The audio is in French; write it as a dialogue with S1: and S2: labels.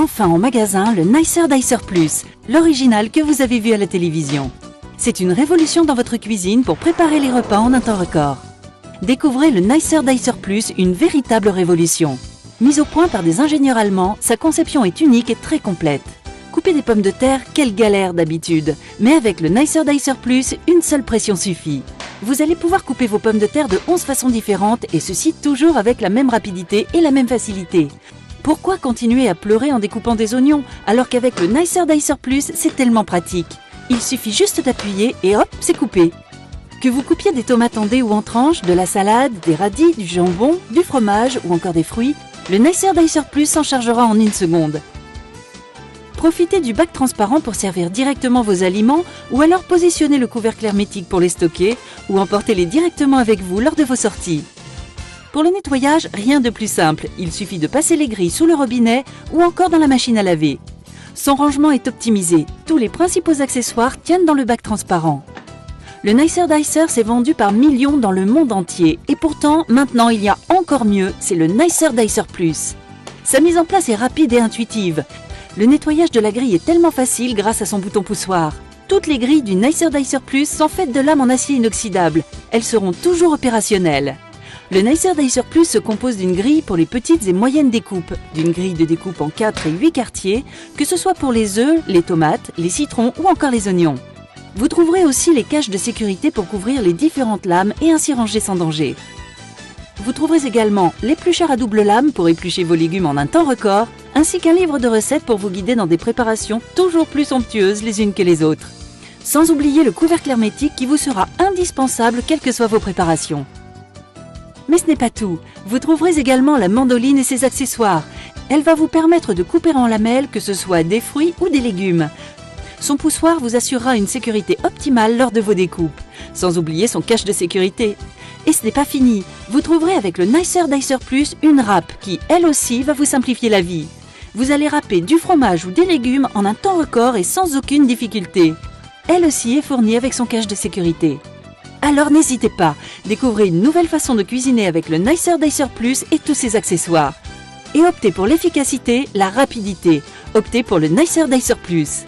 S1: Enfin en magasin, le Nicer Dicer Plus, l'original que vous avez vu à la télévision. C'est une révolution dans votre cuisine pour préparer les repas en un temps record. Découvrez le Nicer Dicer Plus, une véritable révolution. Mise au point par des ingénieurs allemands, sa conception est unique et très complète. Couper des pommes de terre, quelle galère d'habitude. Mais avec le Nicer Dicer Plus, une seule pression suffit. Vous allez pouvoir couper vos pommes de terre de 11 façons différentes et ceci toujours avec la même rapidité et la même facilité. Pourquoi continuer à pleurer en découpant des oignons alors qu'avec le Nicer Dicer Plus, c'est tellement pratique. Il suffit juste d'appuyer et hop, c'est coupé. Que vous coupiez des tomates en dés ou en tranches, de la salade, des radis, du jambon, du fromage ou encore des fruits, le Nicer Dicer Plus s'en chargera en 1 seconde. Profitez du bac transparent pour servir directement vos aliments ou alors positionnez le couvercle hermétique pour les stocker ou emportez-les directement avec vous lors de vos sorties. Pour le nettoyage, rien de plus simple, il suffit de passer les grilles sous le robinet ou encore dans la machine à laver. Son rangement est optimisé, tous les principaux accessoires tiennent dans le bac transparent. Le Nicer Dicer s'est vendu par millions dans le monde entier et pourtant, maintenant il y a encore mieux, c'est le Nicer Dicer Plus. Sa mise en place est rapide et intuitive. Le nettoyage de la grille est tellement facile grâce à son bouton poussoir. Toutes les grilles du Nicer Dicer Plus sont faites de lames en acier inoxydable, elles seront toujours opérationnelles. Le Nicer Dicer Plus se compose d'une grille pour les petites et moyennes découpes, d'une grille de découpe en 4 et 8 quartiers, que ce soit pour les œufs, les tomates, les citrons ou encore les oignons. Vous trouverez aussi les caches de sécurité pour couvrir les différentes lames et ainsi ranger sans danger. Vous trouverez également l'éplucheur à double lame pour éplucher vos légumes en un temps record, ainsi qu'un livre de recettes pour vous guider dans des préparations toujours plus somptueuses les unes que les autres. Sans oublier le couvercle hermétique qui vous sera indispensable quelles que soient vos préparations. Mais ce n'est pas tout, vous trouverez également la mandoline et ses accessoires. Elle va vous permettre de couper en lamelles que ce soit des fruits ou des légumes. Son poussoir vous assurera une sécurité optimale lors de vos découpes, sans oublier son cache de sécurité. Et ce n'est pas fini, vous trouverez avec le Nicer Dicer Plus une râpe qui, elle aussi, va vous simplifier la vie. Vous allez râper du fromage ou des légumes en un temps record et sans aucune difficulté. Elle aussi est fournie avec son cache de sécurité. Alors n'hésitez pas, découvrez une nouvelle façon de cuisiner avec le Nicer Dicer Plus et tous ses accessoires. Et optez pour l'efficacité, la rapidité. Optez pour le Nicer Dicer Plus.